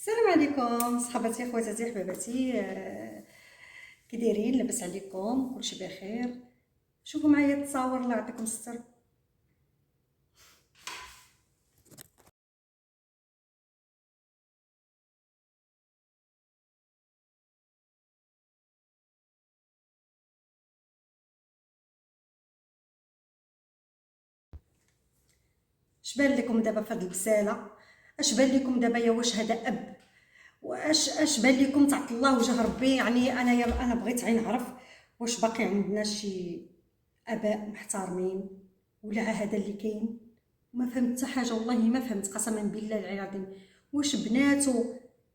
السلام عليكم صحباتي خواتاتي حباباتي، كي دايرين؟ لاباس عليكم؟ كلشي بخير؟ شوفوا معايا التصاور الله يعطيكم الستر. اش بان لكم دابا في هاد البساله؟ اش بان لكم دابا؟ يا واش هذا اب؟ واش بان لكم تعطى الله وجه ربي؟ يعني انا بغيت غير نعرف واش باقي عندنا شي اباء محترمين ولا هذا اللي كاين؟ ما فهمت حتى حاجه، والله ما فهمت قسما بالله العلي العظيم. واش بناتو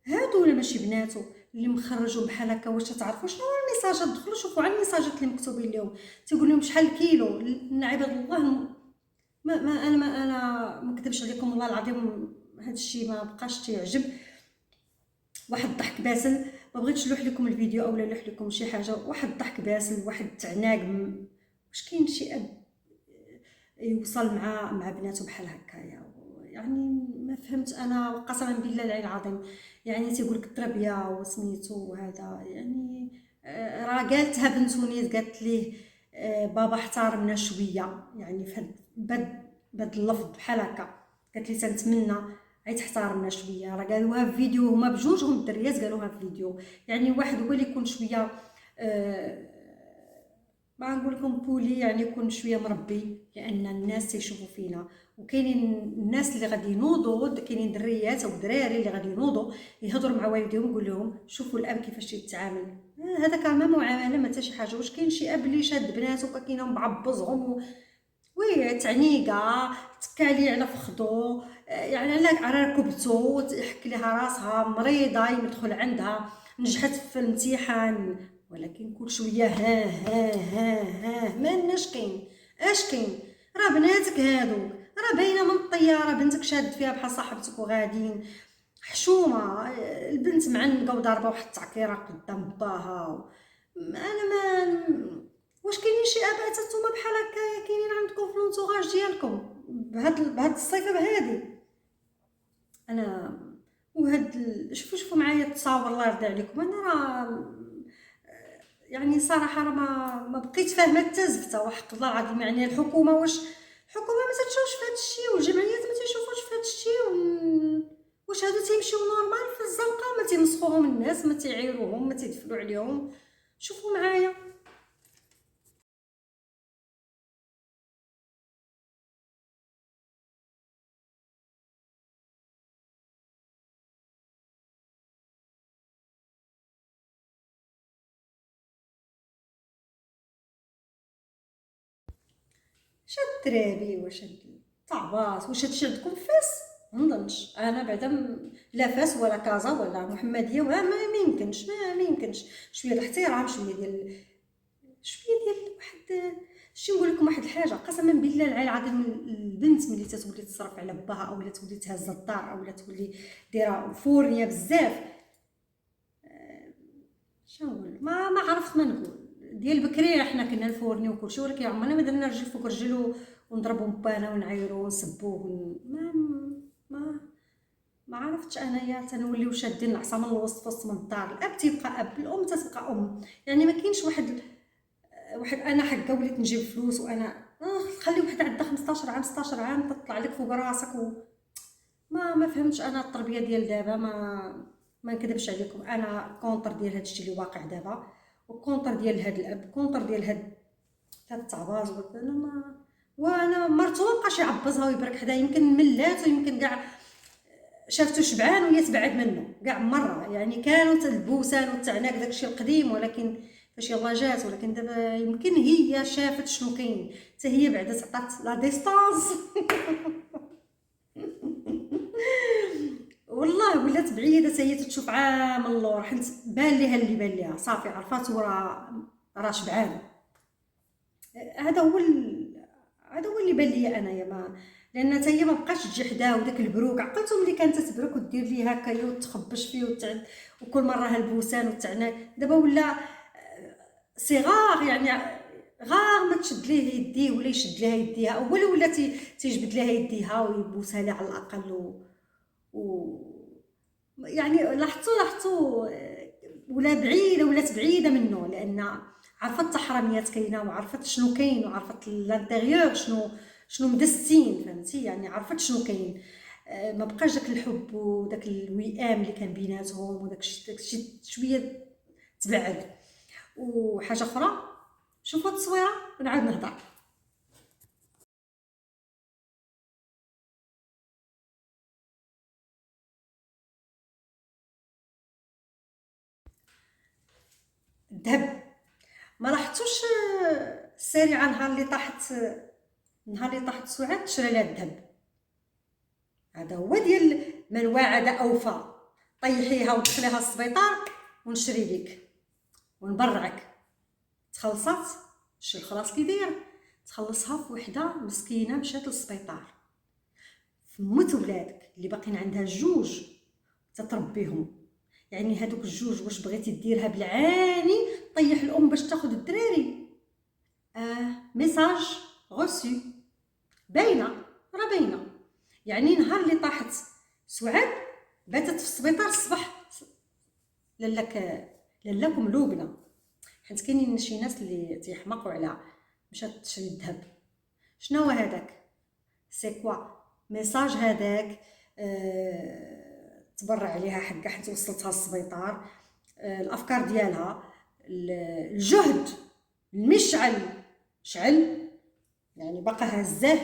هادو ولا ماشي بناتو اللي مخرجوا بحال هكا؟ واش تعرفوا شنو هو الميساجات؟ دخلوا شوفوا على الميساجات اللي مكتوبين لهم، تيقول لهم شحال كيلو عباد الله. ما نكذبش عليكم والله العظيم، هذا الشيء ما بقاش تيعجب. واحد الضحك باسل، ما بغيتش نلوح لكم الفيديو اولا نلوح لكم شي حاجه. واحد الضحك باسل، واحد التعناق واش كاين شي اب يوصل مع بناته بحال هكايا؟ يعني ما فهمت انا قسما بالله العلي العظيم. يعني تيقول لك التربيه وسميتو هذا يعني. راه قالتها بنت ونيت، قالت ليه بابا احترمنا شويه، يعني في بهاد اللفظ بحال هكا. قالت لي تنتمنى عيت تحترمنا شويه. راه قالوها في فيديو، هما بجوجهم الدريات قالوها في فيديو. يعني واحد هو اللي يكون شويه آه، ما نقول لكم بولي، يعني يكون شويه مربي، لان الناس تيشوفوا فينا. وكاينين الناس اللي غادي ينوضوا، كاينين دريات او دراري اللي غادي ينوضوا يهضروا مع والديهم يقول لهم شوفوا الاب كيفاش يتعامل. هذا كان ما معامله ما حتى شي حاجه. واش كاين شي اب اللي شاد بناته كاينهم بعبزهم وي تعنيقه تكالي على فخدو، يعني على ركبتو، يحك لها راسها مريضه يدخل عندها، نجحت في الامتحان. ولكن كل شويه ها ها ها ها ما لناش كاين. اش كاين؟ راه بناتك هادوك، راه باينه من الطياره بنتك شاد فيها بحال صاحبتك وغاديين حشومه. البنت معنقه وضاربه واحد التعكيره قدام باها. انا ما واش كاينين شي اباء حتى نتوما بحال هكايا كاينين عندكم في لونتوراج ديالكم بهاد الصفه بهادي؟ انا شوفوا معايا التصاور الله يرضي عليكم. انا راه يعني صراحه راه ما بقيت فاهمه حتى زفته وحق الله العظيم. يعني الحكومه الحكومه ما تتشوفش في هذا الشيء، والجمعيات ما تيشوفوش في هذا الشيء. واش هادو تيمشيو نورمال في الزنقه؟ ما تينسخوهم الناس، ما تيعيروهم، ما تيدفلوا عليهم؟ شوفوا معايا. شاد الدراري واش هاد الطعباس؟ واش هادشي عندكم فاس؟ منظنش انا بعدا لا فاس ولا كازا ولا محمديه ما يمكنش، ما يمكنش. شويه ديال الاحترام، شويه ديال واحد. شي نقول لكم واحد الحاجه قسما بالله العلي العظيم. البنت ملي تتولي تصرف على باها اولا تولي تهز الدار اولا تولي دايره فورنيه بزاف، شنقول؟ ما عرفت ما نقول. ديال بكري حنا كنا نفورنيو وكلشي، ولكن عمرنا ما درنا رجل فوق رجل ونضربو بانا ونعايرو ونسبوه ما ما عرفتش انايا. تنوليو شادين العصا من الوسط في وسط من الدار. الاب تيبقى اب، الام تتبقى ام. يعني ما كاينش واحد انا حقا وليت نجيب فلوس وانا خلي وحده عندها 15 عام 16 عام تطلع لك فوق راسك ما فهمتش انا التربيه ديال دابا. ما نكذبش عليكم، انا كونتر ديال هذا الشيء اللي واقع دابا، وكونتر ديال هذا الاب، كونتر ديال هاد التعباز. انا وانا مرتو ما بقاش يعبزها ويبرك حدا. يمكن ملات ويمكن كاع شافتو شبعان وهي تبعد منه كاع مره. يعني كانوا البوسان والتعناق داكشي القديم، ولكن فاش يلاه جات. ولكن دابا يمكن هي شافت شنو كاين، حتى هي بعدا تعطات لا ديستانس. والله ولات بعيده هي تتشوف عام اللور، حيت بان ليها اللي بان ليها صافي عرفاتو راه شبعان. هذا هو هذا هو اللي بان ليا انايا. ما لان حتى هي ما بقاش تجي حداه وداك البروك. عقلتو ملي كانت تبرك ودير ليه هكايا وتخبش فيه وكل مره هالبوسان والتعناق. دابا ولا صغار يعني غار ما تشد ليه يديه ولا يشد لها يديها، ولا تيجبد لها يديها ويبوسها لها على الاقل و يعني لاحظتوا ولا بعيده ولات بعيده منه، لان عرفت التحرميات كاينه وعرفت شنو كاين وعرفت لانتيريور شنو مدستين، فهمتي؟ يعني عرفت شنو كاين. ما بقاش داك الحب وداك الوئام اللي كان بيناتهم وداك الشيء شويه تبعد. وحاجه اخرى، شوفوا التصويره ونعاود نهضر. الذهب، ما لاحظتوش سريعا نهار اللي طاحت سعاد شرا لها الذهب. هذا هو ديال من وعد اوفى. طيحيها ودخليها السبيطار ونشري ليك ونبرعك. تخلصات شي الخلاص كي داير، تخلصها في وحده مسكينه مشات للسبيطار، موت ولادك اللي باقيين عندها جوج تتربيهم. يعني هذوك الجوج واش بغيتي ديرها بالعاني طيح الام باش تاخذ الدراري؟ ميساج غوسي، باينه، راه باينه. يعني نهار اللي طاحت سعاد باتت في السبيطار الصباح، لالاكم لوبنا. حيت كاينين شي ناس اللي تيحماقوا على مشات تشري الذهب. شنو هو هذاك؟ سي كوا ميساج هذاك؟ تبرع عليها حقا حيت وصلتها السبيطار. الافكار ديالها، الجهد، المشعل شعل، يعني بقى هزاه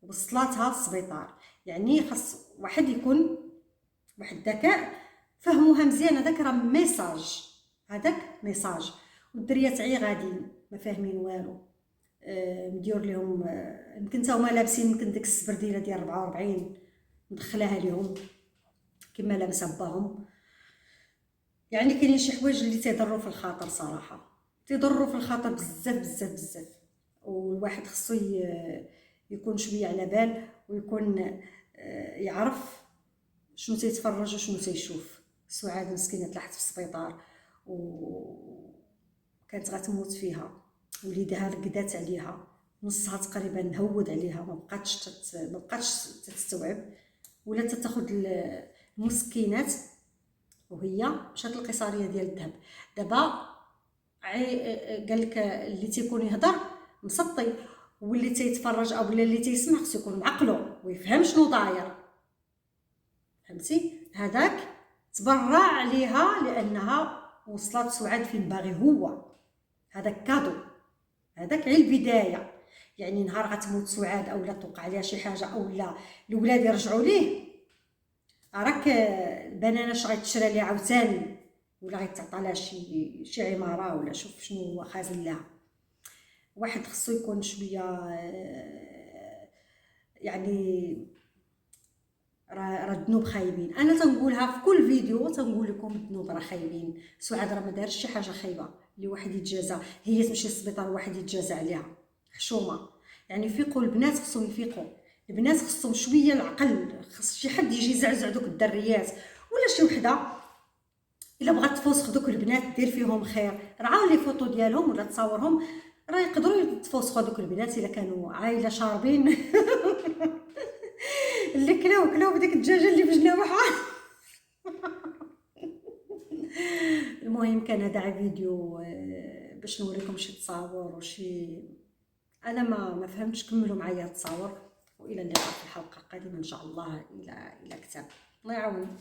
وصلتها السبيطار. يعني خاص واحد يكون واحد الذكاء فهموها مزيان. هذاك راه ميساج، هذاك ميساج. والدريات عي غاديين ما فاهمين والو. مديور لهم يمكن تا هما لابسين يمكن ديك السبرديله ديال 44 مدخلاها لهم كما لابسه باهم. يعني كاينين شي حوايج اللي تيضروا في الخاطر صراحه، تيضروا في الخاطر بزاف بزاف بزاف. والواحد خصو يكون شويه على بال ويكون يعرف شنو تيتفرج وشنو تيشوف. سعاد مسكينه تلاحت في السبيطار وكانت غتموت فيها، وليدها رقدات عليها، نصها تقريبا هود عليها، ما بقاتش تستوعب ولا تاخذ المسكينات. وهي مشات للقيصريه ديال الذهب. دابا قال لك اللي تيكون يهضر مسطي، واللي تيتفرج او اللي تيسمع خصو يكون معقلو ويفهم شنو داير، فهمتي؟ هذاك تبرع عليها لانها وصلت سعاد فين باغي هو. هذاك كادو، هذاك غير البدايه. يعني نهار غتموت سعاد او لا توقع عليها شي حاجه او لا الولاد يرجعوا ليه، راك البنانه اش غيتشرى ليها عاوتاني، ولا غيتعطى لها شي عماره ولا شوف شنو هو خازن لها. واحد خصو يكون شويه يعني راه الذنوب خايبين. انا تنقولها في كل فيديو، تنقول لكم الذنوب راه خايبين. سعاد راه ما دارش شي حاجه خايبه اللي واحد يتجازى، هي تمشي للسبيطار واحد يتجازى عليها. حشومه. يعني فيقوا البنات، خصهم يفيقوا البنات، خصهم شويه العقل. خص شي حد يجي يزعزع دوك الدريات، ولا شي وحده الا بغات تفوسخ دوك البنات دير فيهم خير. راه لي فوطو ديالهم ولا تصاورهم، راه يقدروا يتفوسخوا دوك البنات الا كانوا عائله شاربين اللي كلاو بديك الدجاجه اللي بجناوحها. المهم كان هذا فيديو باش نوريكم شي تصاور وشي. انا ما فهمتش، كملوا معايا التصاور، والى اللقاء في الحلقه القادمه ان شاء الله. الى كتاب الله يعاون.